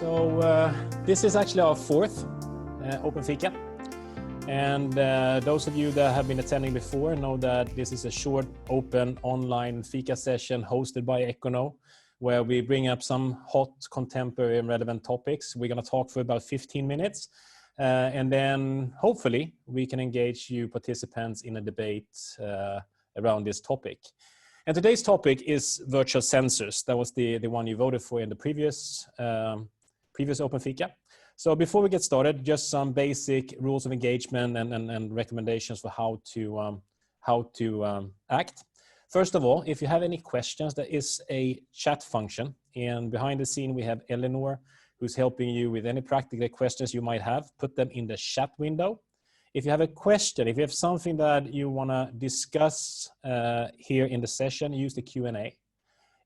This is actually our fourth Open Fika. And those of you that have been attending before know that this is a short, open, online Fika session hosted by Ekkono, where we bring up some hot, contemporary, and relevant topics. We're going to talk for about 15 minutes. And then hopefully we can engage you participants in a debate around this topic. And today's topic is virtual sensors. That was the one you voted for in the previous Open Fika. So before we get started, just some basic rules of engagement and recommendations for how to act. First of all, if you have any questions, there is a chat function, and behind the scene we have Eleanor, who's helping you with any practical questions you might have. Put them in the chat window. If you have a question, if you have something that you want to discuss here in the session, use the Q&A.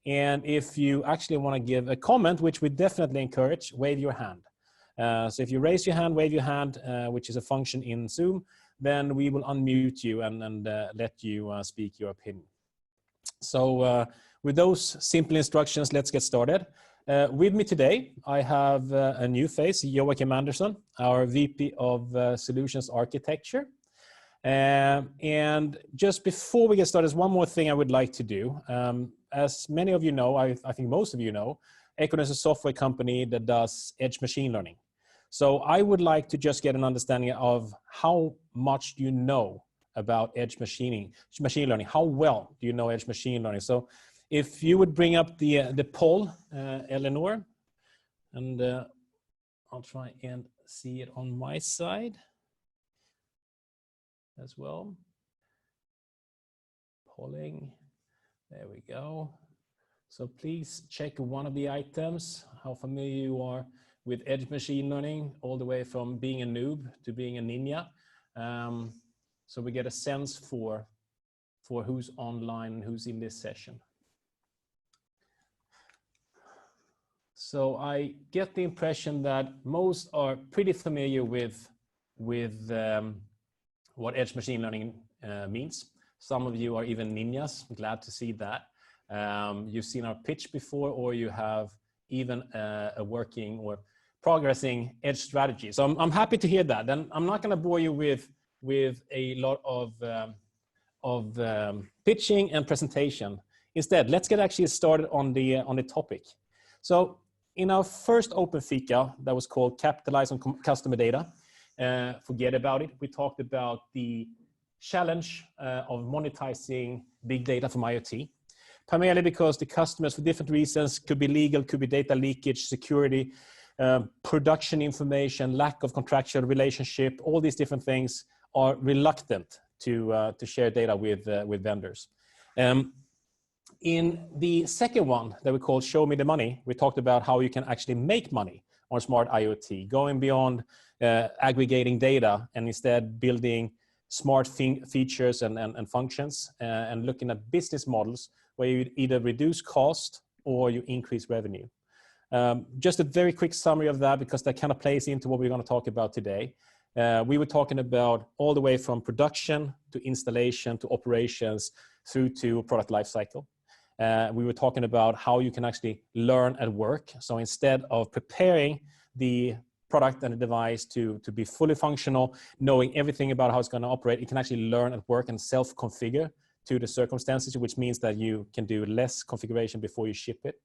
And if you actually want to give a comment, which we definitely encourage, wave your hand. So if you raise your hand, wave your hand, which is a function in Zoom, then we will unmute you and let you speak your opinion. So with those simple instructions, let's get started. With me today, I have a new face, Joachim Andersson, our VP of Solutions Architecture. And just before we get started, there's one more thing I would like to do. As many of you know, I think most of you know, Ekkono is a software company that does edge machine learning. So I would like to just get an understanding of how much you know about edge machine learning. How well do you know edge machine learning? So if you would bring up the poll, Eleanor, and I'll try and see it on my side as well. Polling, there we go. So please check one of the items, how familiar you are with edge machine learning, all the way from being a noob to being a ninja. So we get a sense for who's online and who's in this session. So I get the impression that most are pretty familiar with what edge machine learning means. Some of you are even ninjas. I'm glad to see that. You've seen our pitch before, or you have even a working or progressing edge strategy. So I'm happy to hear that. Then I'm not going to bore you with a lot of pitching and presentation. Instead, let's get actually started on the topic. So in our first Open Fika, that was called Capitalize on Customer Data. Forget about it. We talked about the challenge of monetizing big data from IoT, primarily because the customers, for different reasons, could be legal, could be data leakage, security, production information, lack of contractual relationship, all these different things are reluctant to share data with vendors. In the second one that we called Show Me the Money, we talked about how you can actually make money on smart IoT, going beyond aggregating data and instead building smart features and functions and looking at business models where you either reduce cost or you increase revenue. Just a very quick summary of that, because that kind of plays into what we're going to talk about today. We were talking about all the way from production to installation to operations through to product lifecycle. We were talking about how you can actually learn at work. So instead of preparing the product and the device to be fully functional, knowing everything about how it's going to operate, it can actually learn at work and self-configure to the circumstances, which means that you can do less configuration before you ship it.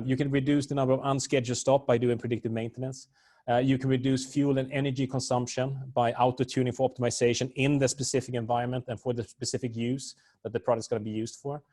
You can reduce the number of unscheduled stops by doing predictive maintenance. You can reduce fuel and energy consumption by auto-tuning for optimization in the specific environment and for the specific use that the product is going to be used for.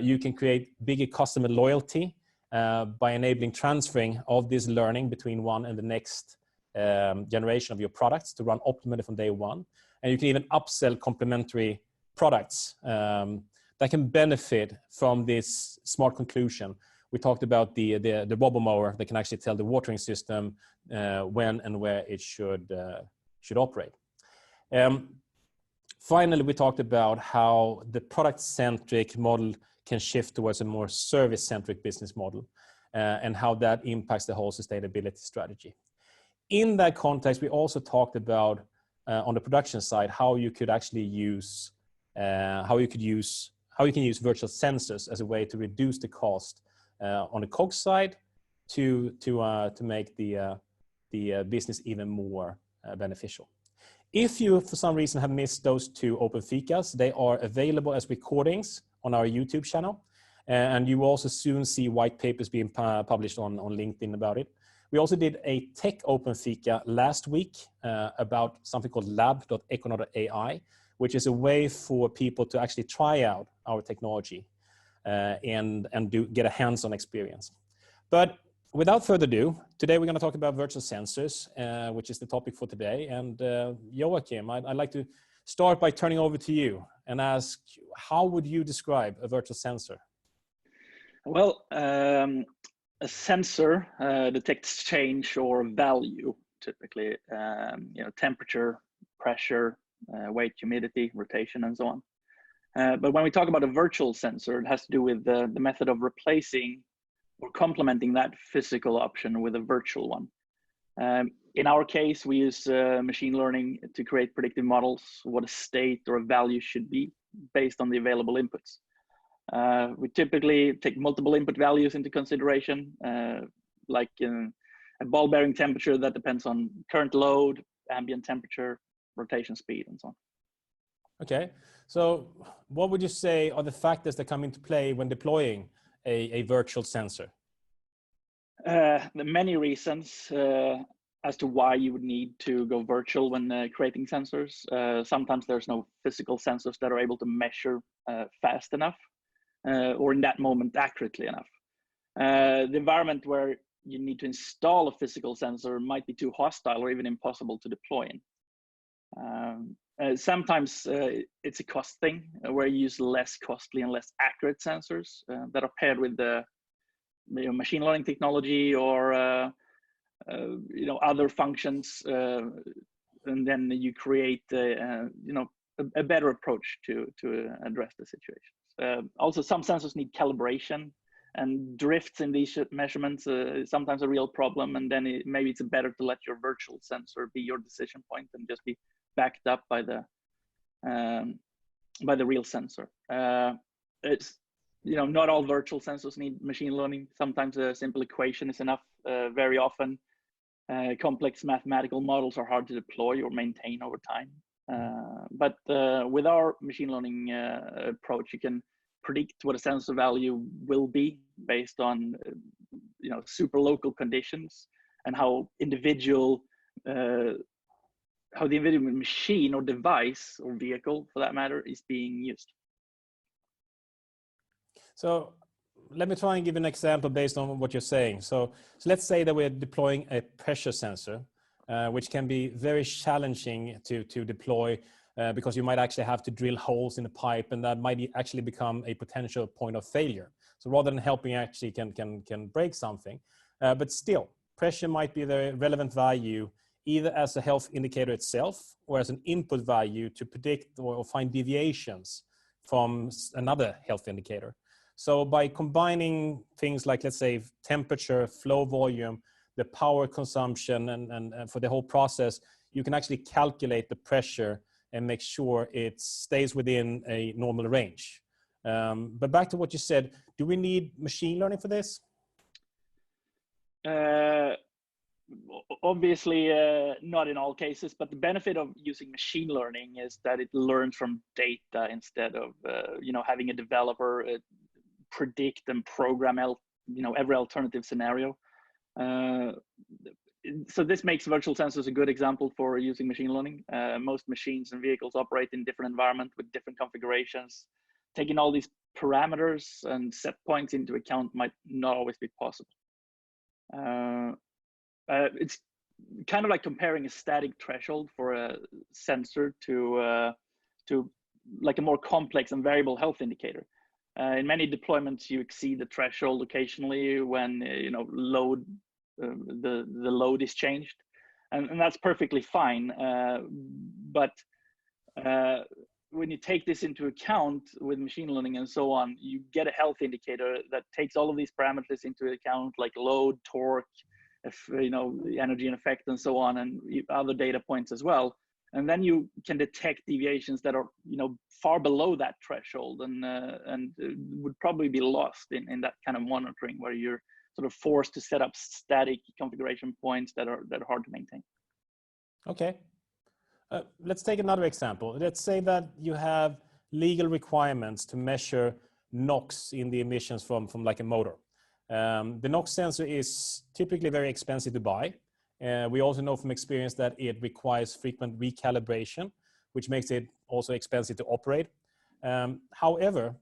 You can create bigger customer loyalty by enabling transferring of this learning between one and the next generation of your products to run optimally from day one. And you can even upsell complementary products that can benefit from this smart conclusion. We talked about the robomower that can actually tell the watering system when and where it should operate. Finally, we talked about how the product-centric model can shift towards a more service-centric business model and how that impacts the whole sustainability strategy. In that context, we also talked about on the production side how you could actually use how you can use virtual sensors as a way to reduce the cost on the COGS side to make the business even more beneficial. If you, for some reason, have missed those two open ficas, they are available as recordings on our YouTube channel. And you will also soon see white papers being published on LinkedIn about it. We also did a tech open fika last week about something called lab.ekkono.ai, which is a way for people to actually try out our technology and get a hands-on experience. But without further ado, today we're going to talk about virtual sensors, which is the topic for today. And Joachim, I'd like to start by turning over to you and ask, how would you describe a virtual sensor? Well, a sensor detects change or value, typically, temperature, pressure, weight, humidity, rotation, and so on. But when we talk about a virtual sensor, it has to do with the method of replacing or complementing that physical option with a virtual one. In our case, we use machine learning to create predictive models, what a state or a value should be based on the available inputs. We typically take multiple input values into consideration, like a ball bearing temperature that depends on current load, ambient temperature, rotation speed, and so on. Okay, so what would you say are the factors that come into play when deploying a virtual sensor? There are many reasons as to why you would need to go virtual when creating sensors. Sometimes there's no physical sensors that are able to measure fast enough. Or in that moment accurately enough. The environment where you need to install a physical sensor might be too hostile or even impossible to deploy in. Sometimes it's a cost thing where you use less costly and less accurate sensors that are paired with the machine learning technology or other functions, and then you create a better approach to address the situation. Also, some sensors need calibration, and drifts in these measurements is sometimes a real problem. And then maybe it's better to let your virtual sensor be your decision point and just be backed up by the real sensor. It's not all virtual sensors need machine learning. Sometimes a simple equation is enough. Very often, complex mathematical models are hard to deploy or maintain over time. But with our machine learning approach, you can predict what a sensor value will be based on super local conditions and how the individual machine or device or vehicle, for that matter, is being used. So let me try and give an example based on what you're saying. So let's say that we're deploying a pressure sensor, which can be very challenging to deploy because you might actually have to drill holes in the pipe, and that might actually become a potential point of failure. So rather than helping, actually can break something. But still, pressure might be the relevant value either as a health indicator itself or as an input value to predict or find deviations from another health indicator. So by combining things like, let's say, temperature, flow volume, the power consumption, and for the whole process, you can actually calculate the pressure and make sure it stays within a normal range. But back to what you said, do we need machine learning for this? Obviously, not in all cases, but the benefit of using machine learning is that it learns from data instead of having a developer predict and program every alternative scenario. So this makes virtual sensors a good example for using machine learning. Most machines and vehicles operate in different environments with different configurations. Taking all these parameters and set points into account might not always be possible. It's kind of like comparing a static threshold for a sensor to like a more complex and variable health indicator. In many deployments, you exceed the threshold occasionally when load. The load is changed, and that's perfectly fine. But when you take this into account with machine learning and so on, you get a health indicator that takes all of these parameters into account, like load, torque, the energy and effect, and so on, and other data points as well. And then you can detect deviations that are far below that threshold, and would probably be lost in that kind of monitoring where you're sort of forced to set up static configuration points that are hard to maintain. Okay. Let's take another example. Let's say that you have legal requirements to measure NOx in the emissions from like a motor. The NOx sensor is typically very expensive to buy. We also know from experience that it requires frequent recalibration, which makes it also expensive to operate. However,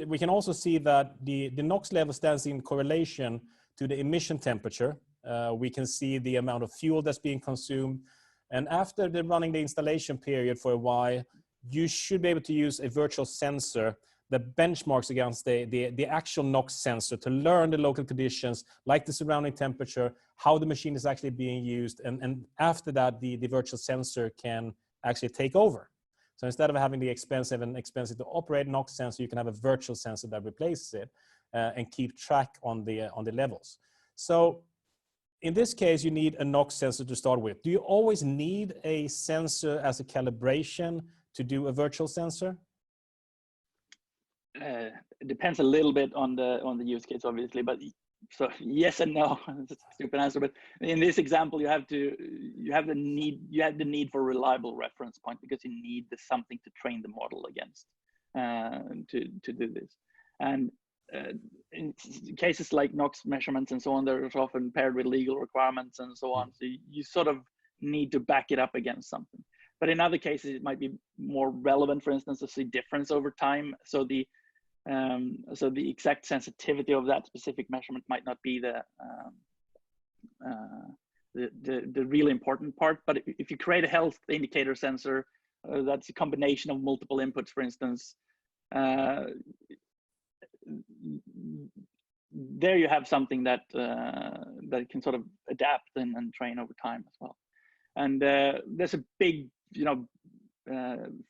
we can also see that the NOx level stands in correlation to the emission temperature. We can see the amount of fuel that's being consumed. And after running the installation period for a while, you should be able to use a virtual sensor that benchmarks against the actual NOx sensor to learn the local conditions, like the surrounding temperature, how the machine is actually being used. And after that, the virtual sensor can actually take over. So instead of having the expensive to operate NOx sensor, you can have a virtual sensor that replaces it and keep track on the levels. So in this case, you need a NOx sensor to start with. Do you always need a sensor as a calibration to do a virtual sensor? It depends a little bit on the use case, obviously, but so yes and no. It's a stupid answer, but in this example, you have the need for a reliable reference point, because you need something to train the model against to do this. And in cases like NOx measurements and so on, they're often paired with legal requirements and so on. So you sort of need to back it up against something. But in other cases, it might be more relevant, for instance, to see difference over time. So the exact sensitivity of that specific measurement might not be the really important part. But if you create a health indicator sensor, that's a combination of multiple inputs, for instance. There you have something that can sort of adapt and train over time as well. And there's a big,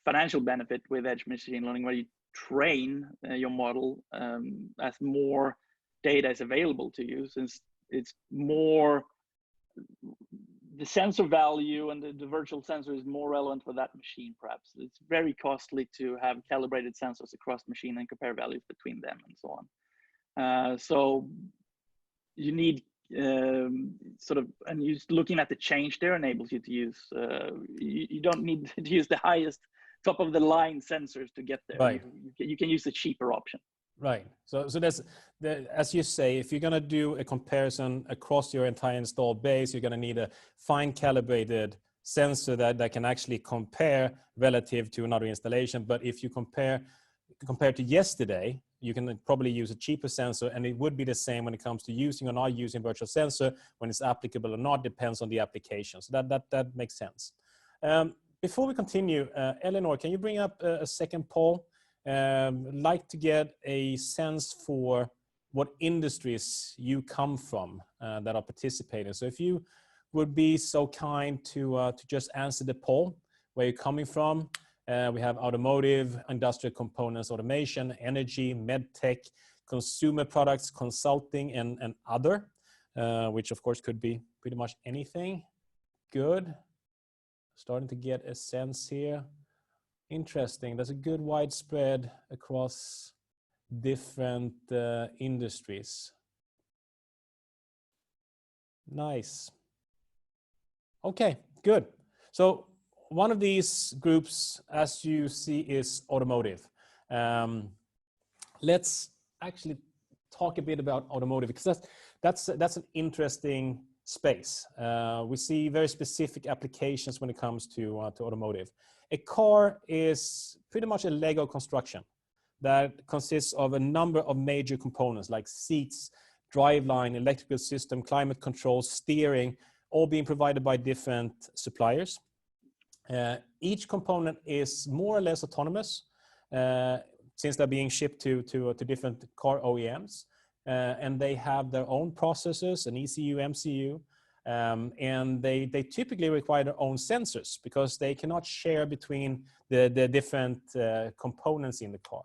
financial benefit with edge machine learning, where you train your model as more data is available to you, since it's more, the sensor value and the virtual sensor is more relevant for that machine. Perhaps it's very costly to have calibrated sensors across machine and compare values between them and so on. So you need and looking at the change there enables you to use, you don't need to use the highest top of the line sensors to get there. Right. You can use the cheaper option. Right. So that's as you say, if you're going to do a comparison across your entire installed base, you're going to need a fine calibrated sensor that can actually compare relative to another installation. But if you compare to yesterday, you can probably use a cheaper sensor, and it would be the same when it comes to using or not using virtual sensor. When it's applicable or not depends on the application. So that makes sense. Before we continue, Eleanor, can you bring up a second poll? Like to get a sense for what industries you come from that are participating. So if you would be so kind to just answer the poll, where you're coming from. We have automotive, industrial components, automation, energy, medtech, consumer products, consulting, and other, which of course could be pretty much anything. Good. Starting to get a sense here. Interesting. There's a good widespread across different industries. Nice. Okay, good. So one of these groups, as you see, is automotive. Let's actually talk a bit about automotive, because that's an interesting space. We see very specific applications when it comes to automotive. A car is pretty much a Lego construction that consists of a number of major components like seats, driveline, electrical system, climate control, steering, all being provided by different suppliers. Each component is more or less autonomous since they're being shipped to different car OEMs, and they have their own processors, an ECU, MCU, and they typically require their own sensors because they cannot share between the different components in the car.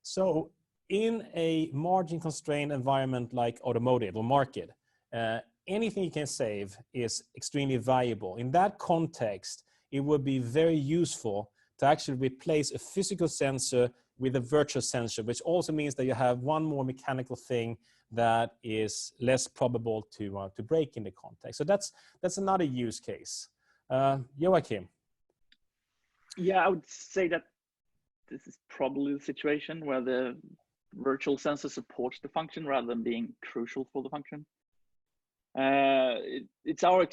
So in a margin constrained environment like automotive or market, anything you can save is extremely valuable. In that context, it would be very useful to actually replace a physical sensor with a virtual sensor, which also means that you have one more mechanical thing that is less probable to break in the context. So that's another use case. Joachim. Yeah, I would say that this is probably the situation where the virtual sensor supports the function rather than being crucial for the function. It's our,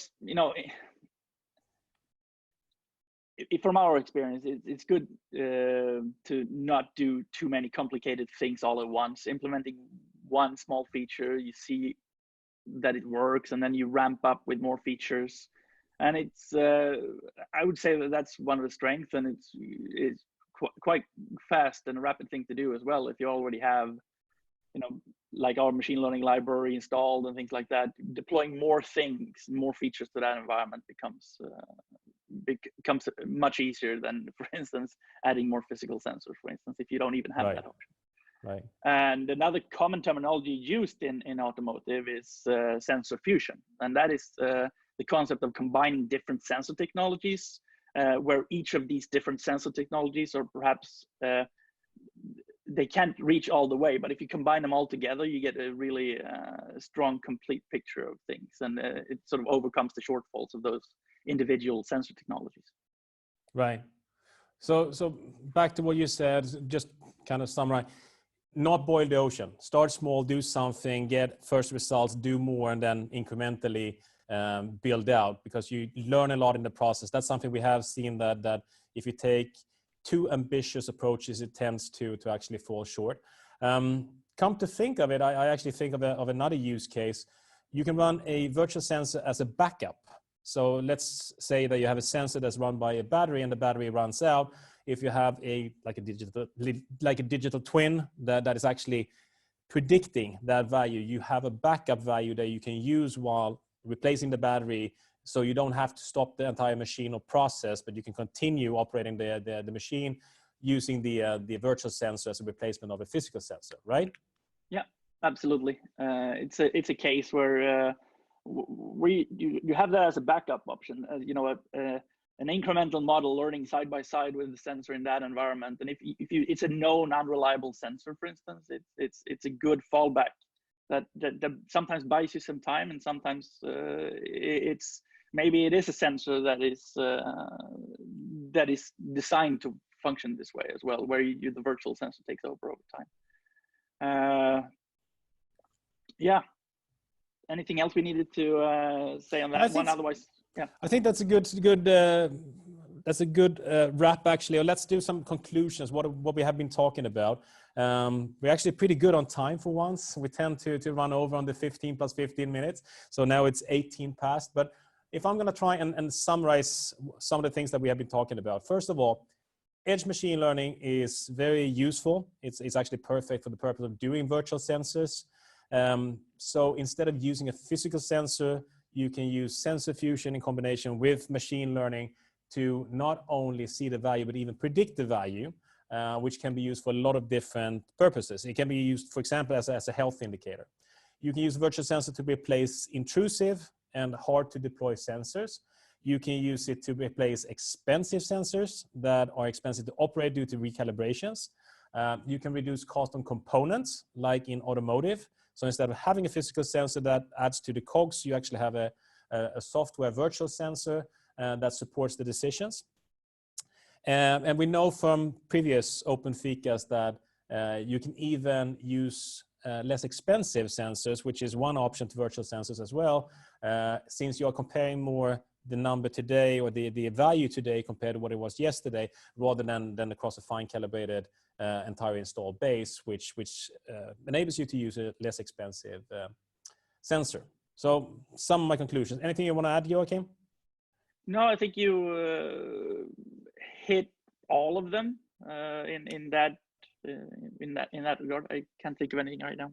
from our experience, it's good to not do too many complicated things all at once. Implementing one small feature, you see that it works, and then you ramp up with more features. And it's, I would say that that's one of the strengths, and it's quite fast and a rapid thing to do as well. If you already have, like our machine learning library installed and things like that, deploying more things, more features to that environment becomes much easier than, for instance, adding more physical sensors, for instance, if you don't even have that option. Right. And another common terminology used in automotive is sensor fusion. And that is the concept of combining different sensor technologies, where each of these different sensor technologies are perhaps, they can't reach all the way, but if you combine them all together, you get a really strong, complete picture of things. And it sort of overcomes the shortfalls of those individual sensor technologies. Right. So back to what you said, just kind of summarize. Not boil the ocean. Start small, do something, get first results, do more, and then incrementally build out, because you learn a lot in the process. That's something we have seen, that if you take too ambitious approaches, it tends to actually fall short. Come to think of it, I actually think of another use case. You can run a virtual sensor as a backup. So let's say that you have a sensor that's run by a battery, and the battery runs out. If you have like a digital twin that is actually predicting that value, you have a backup value that you can use while replacing the battery, so you don't have to stop the entire machine or process, but you can continue operating the machine using the virtual sensor as a replacement of a physical sensor, right? Yeah, absolutely. It's a case where you have that as a backup option. An incremental model learning side by side with the sensor in that environment. And if it's a known unreliable sensor, for instance, it's a good fallback that sometimes buys you some time, and sometimes maybe it is a sensor that is designed to function this way as well, where the virtual sensor takes over time. Yeah. Anything else we needed to say on that one? Otherwise, yeah. I think that's a good wrap, actually. Let's do some conclusions. What we have been talking about. We're actually pretty good on time for once. We tend to run over on the 15 plus 15 minutes. So now it's 18 past. But if I'm going to try and summarize some of the things that we have been talking about. First of all, edge machine learning is very useful. It's actually perfect for the purpose of doing virtual sensors. So instead of using a physical sensor, you can use sensor fusion in combination with machine learning to not only see the value, but even predict the value, which can be used for a lot of different purposes. It can be used, for example, as a health indicator. You can use virtual sensor to replace intrusive and hard to deploy sensors. You can use it to replace expensive sensors that are expensive to operate due to recalibrations. You can reduce cost on components, like in automotive. So instead of having a physical sensor that adds to the COGS, you actually have a software virtual sensor that supports the decisions. And we know from previous open ficas that you can even use less expensive sensors, which is one option to virtual sensors as well, since you're comparing more the number today or the value today compared to what it was yesterday, rather than across a fine calibrated entire installed base, which enables you to use a less expensive sensor. So some of my conclusions. Anything you want to add, Joachim? No, I think you hit all of them in that regard. I can't think of anything right now.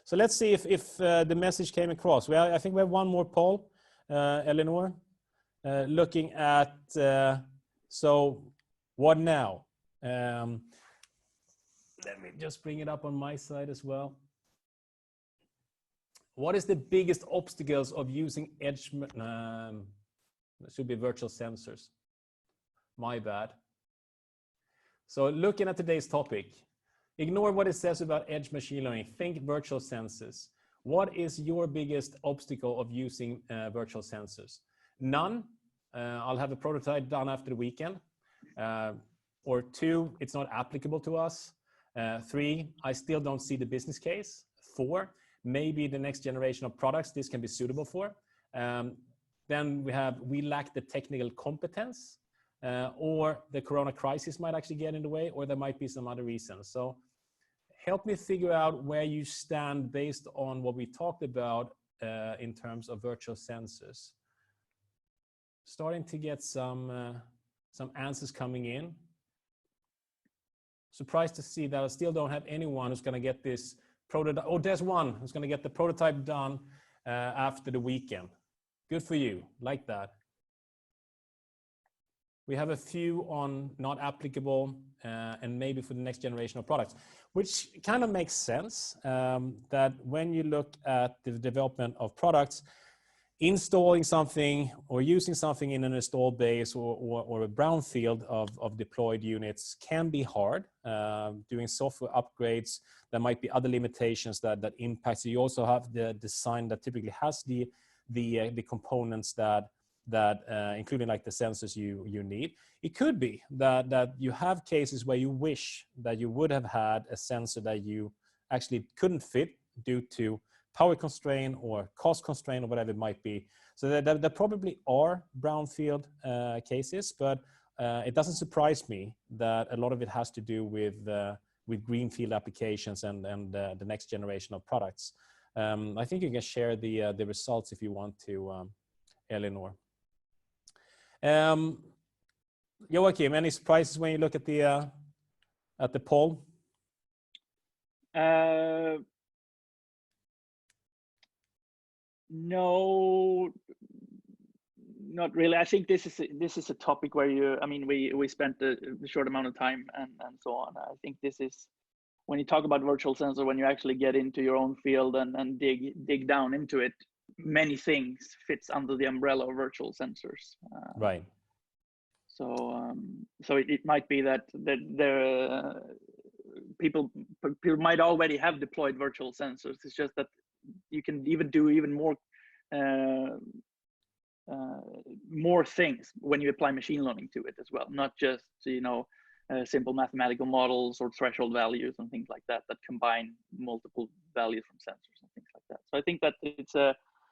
So let's see if the message came across. Well, I think we have one more poll, Eleanor, looking at so what now? Let me just bring it up on my side as well. What is the biggest obstacles of using edge? It should be virtual sensors. My bad. So looking at today's topic, ignore what it says about edge machine learning. Think virtual sensors. What is your biggest obstacle of using virtual sensors? None. I'll have a prototype done after the weekend. Or 2, it's not applicable to us. 3, I still don't see the business case. 4, maybe the next generation of products this can be suitable for. Then we lack the technical competence, or the corona crisis might actually get in the way, or there might be some other reasons. So help me figure out where you stand based on what we talked about in terms of virtual sensors. Starting to get some answers coming in. Surprised to see that I still don't have anyone who's going to get this prototype. Oh, there's one who's going to get the prototype done after the weekend. Good for you. Like that. We have a few on not applicable and maybe for the next generation of products, which kind of makes sense that when you look at the development of products, installing something or using something in an installed base or a brownfield of deployed units can be hard. Doing software upgrades, there might be other limitations that impact. You also have the design that typically has the components that including like the sensors you need. It could be that you have cases where you wish that you would have had a sensor that you actually couldn't fit due to power constraint or cost constraint or whatever it might be. So there probably are brownfield cases, but it doesn't surprise me that a lot of it has to do with greenfield applications and the next generation of products. I think you can share the results if you want to, Eleanor. Joachim, any surprises when you look at the poll? No, not really. I think this is a topic where we spent a short amount of time and so on. I think this is when you talk about virtual sensor, when you actually get into your own field and dig down into it, many things fits under the umbrella of virtual sensors. Right. So it might be that there people might already have deployed virtual sensors. It's just that you can do even more things when you apply machine learning to it as well, not just simple mathematical models or threshold values and things like that combine multiple values from sensors and things like that. So I think that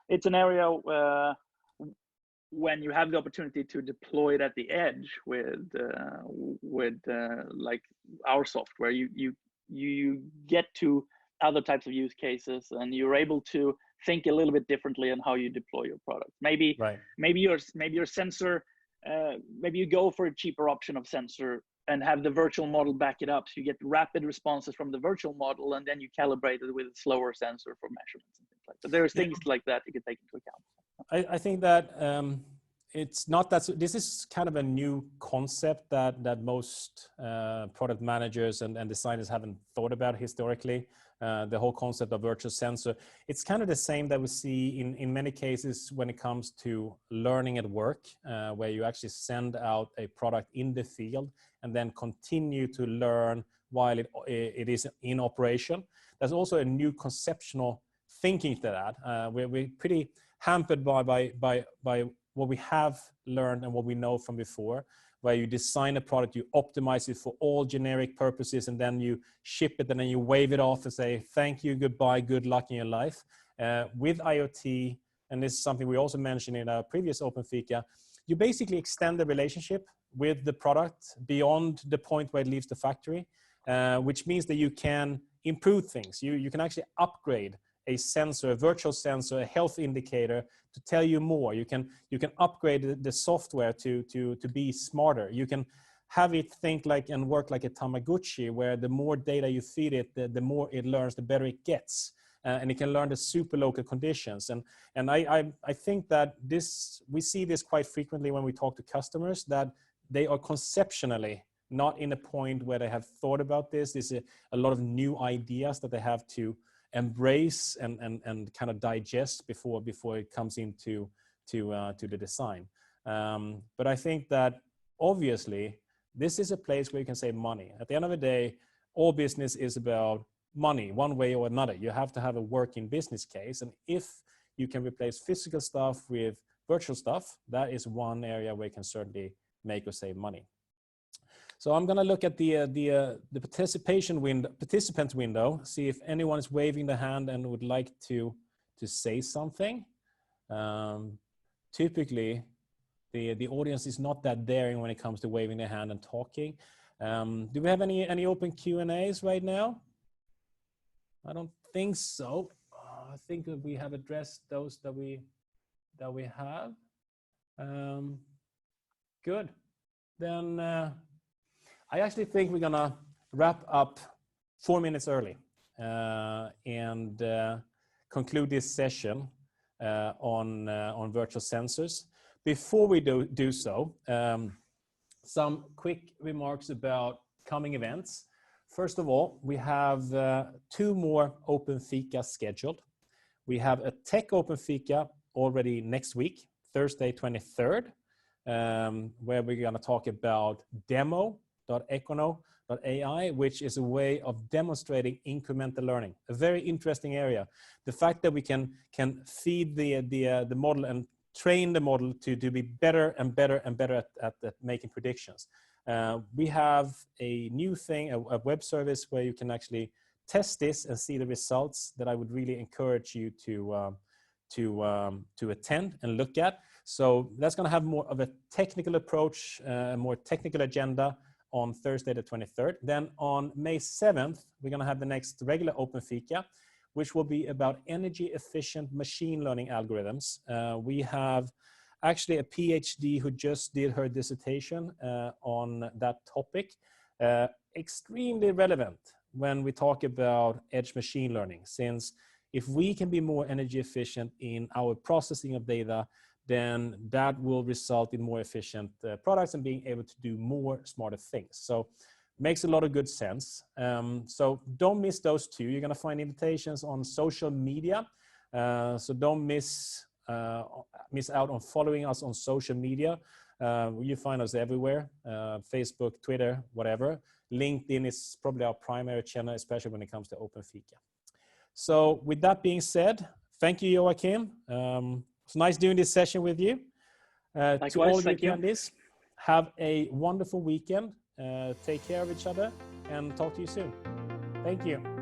it's an area when you have the opportunity to deploy it at the edge with like our software, you get to other types of use cases and you're able to think a little bit differently on how you deploy your product. Maybe your sensor, maybe you go for a cheaper option of sensor and have the virtual model back it up, so you get rapid responses from the virtual model, and then you calibrate it with a slower sensor for measurements and things like that. There's things like that you can take into account. I think that it's not that this is kind of a new concept that most product managers and designers haven't thought about historically. The whole concept of virtual sensor. It's kind of the same that we see in many cases when it comes to learning at work, where you actually send out a product in the field and then continue to learn while it is in operation. There's also a new conceptual thinking to that. We're pretty hampered by what we have learned and what we know from before, where you design a product, you optimize it for all generic purposes, and then you ship it and then you wave it off and say, thank you, goodbye, good luck in your life. With IoT, and this is something we also mentioned in our previous Open Fika, you basically extend the relationship with the product beyond the point where it leaves the factory, which means that you can improve things. You can actually upgrade a sensor, a virtual sensor, a health indicator to tell you more. You can upgrade the software to be smarter. You can have it think like and work like a Tamagotchi, where the more data you feed it, the more it learns, the better it gets. And it can learn the super local conditions. And I think that we see this quite frequently when we talk to customers, that they are conceptually not in a point where they have thought about this. There's a lot of new ideas that they have to embrace and kind of digest before it comes into the design. But I think that obviously This is a place where you can save money. At the end of the day, all business is about money, one way or another. You have to have a working business case. And if you can replace physical stuff with virtual stuff, that is one area where you can certainly make or save money. So I'm going to look at the participant window, see if anyone is waving the hand and would like to say something. Typically, the audience is not that daring when it comes to waving their hand and talking. Do we have any open Q&As right now? I don't think so. I think that we have addressed those that we have. Good. Then I actually think we're gonna wrap up 4 minutes early and conclude this session on virtual sensors. Before we do so, some quick remarks about coming events. First of all, we have 2 more open fika scheduled. We have a tech open fika already next week, Thursday 23rd, where we're going to talk about demo.ekkono.ai, which is a way of demonstrating incremental learning, a very interesting area. The fact that we can feed the model and train the model to be better and better and better at making predictions. We have a new thing, a web service where you can actually test this and see the results that I would really encourage you to attend and look at. So that's going to have more of a technical approach, a more technical agenda on Thursday the 23rd. Then on May 7th, we're going to have the next regular Open Fika, which will be about energy efficient machine learning algorithms. We have actually a PhD who just did her dissertation on that topic. Extremely relevant when we talk about edge machine learning, since if we can be more energy efficient in our processing of data, then that will result in more efficient products and being able to do more smarter things. So makes a lot of good sense. So don't miss those 2. You're going to find invitations on social media. So don't miss out on following us on social media. You find us everywhere, Facebook, Twitter, whatever. LinkedIn is probably our primary channel, especially when it comes to Open Fika. So with that being said, thank you, Joachim. It's nice doing this session with you. Likewise, to all thank you you. attendees, have a wonderful weekend. Take care of each other and talk to you soon. Thank you.